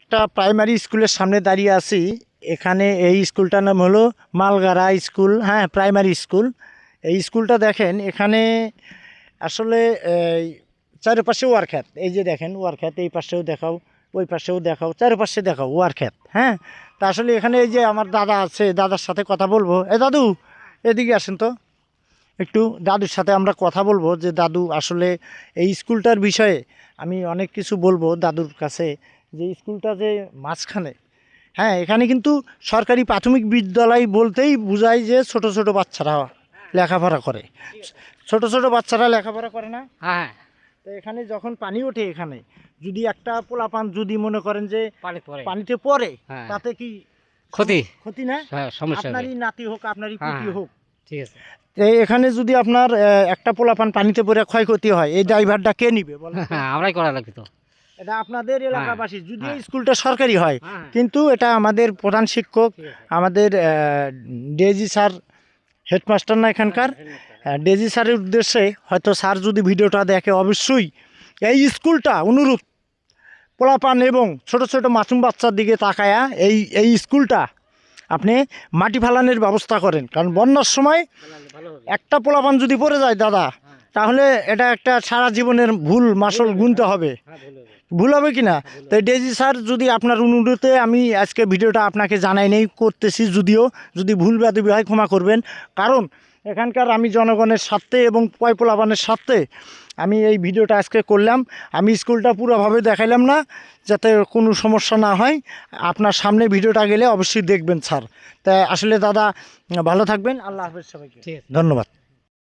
একটা প্রাইমারি স্কুলের সামনে দাঁড়িয়ে আছি। এখানে এই স্কুলটার নাম হলো মালগাড়া স্কুল, হ্যাঁ প্রাইমারি স্কুল। এই স্কুলটা দেখেন এখানে আসলে চারপাশে ওয়ারখ্যাত, এই যে দেখেন ওয়ারখ্যাত, এই পাশেও দেখাও, ওই পাশেও দেখাও, চারপাশে দেখাও ওয়ারখ্যাত। হ্যাঁ, তা আসলে এখানে এই যে আমার দাদা আছে, দাদার সাথে কথা বলবো। দাদু এদিকে আসেন তো, একটু দাদুর সাথে আমরা কথা বলবো যে দাদু আসলে এই স্কুলটার বিষয়ে আমি অনেক কিছু বলবো দাদুর কাছে, যে স্কুলটা যে মাঝখানে, হ্যাঁ এখানে কিন্তু সরকারি প্রাথমিক বিদ্যালয় বলতেই বোঝায় যে ছোট ছোট বাচ্চারা লেখাপড়া করে, ছোট ছোট বাচ্চারা লেখাপড়া করে না। হ্যাঁ, তো এখানে যখন পানি ওঠে, এখানে যদি একটা পোলাপান যদি মনে করেন যে পানিতে পড়ে, হ্যাঁ, তাতে কি ক্ষতি না? হ্যাঁ, সমস্যা আপনারই নাতি হোক, আপনারই পুতি হোক, ঠিক আছে। এখানে যদি আপনার একটা পোলাপান পানিতে পড়ে ক্ষয়ক্ষতি হয়, এই ড্রাইভারটা কে নিবে বলেন? আমরাই করা লাগবে তো। এটা আপনাদের এলাকাবাসী, যদিও স্কুলটা সরকারি হয়, হ্যাঁ, কিন্তু এটা আমাদের প্রধান শিক্ষক, আমাদের ডেজি স্যার, হেডমাস্টার না এখানকার, ডেজি স্যারের উদ্দেশ্যে হয়তো স্যার যদি ভিডিওটা দেখে, অবশ্যই এই স্কুলটা অনুরোধ পোলাপান এবং ছোট ছোট মাসুম বাচ্চার দিকে তাকায়া এই স্কুলটা আপনি মাটি ফালানোর ব্যবস্থা করেন। কারণ বন্যার সময় একটা পোলাপান যদি পড়ে যায় দাদা, তাহলে এটা একটা সারা জীবনের ভুল মাসল গুনতে হবে, ভুল হবে কি না? তো ডেজি স্যার, যদি আপনার অনুরোধে আমি আজকে ভিডিওটা আপনাকে জানাই নেই, করতেছি, যদিও যদি ভুল ব্যাধি হয় ক্ষমা করবেন। কারণ এখানকার আমি জনগণের স্বার্থে এবং পোলাপানের স্বার্থে আমি এই ভিডিওটা আজকে করলাম। আমি স্কুলটা পুরোভাবে দেখাইলাম না, যাতে কোনো সমস্যা না হয়। আপনার সামনে ভিডিওটা গেলে অবশ্যই দেখবেন স্যার। তা আসলে দাদা ভালো থাকবেন, আল্লাহ হাফেজ সবাইকে, ধন্যবাদ।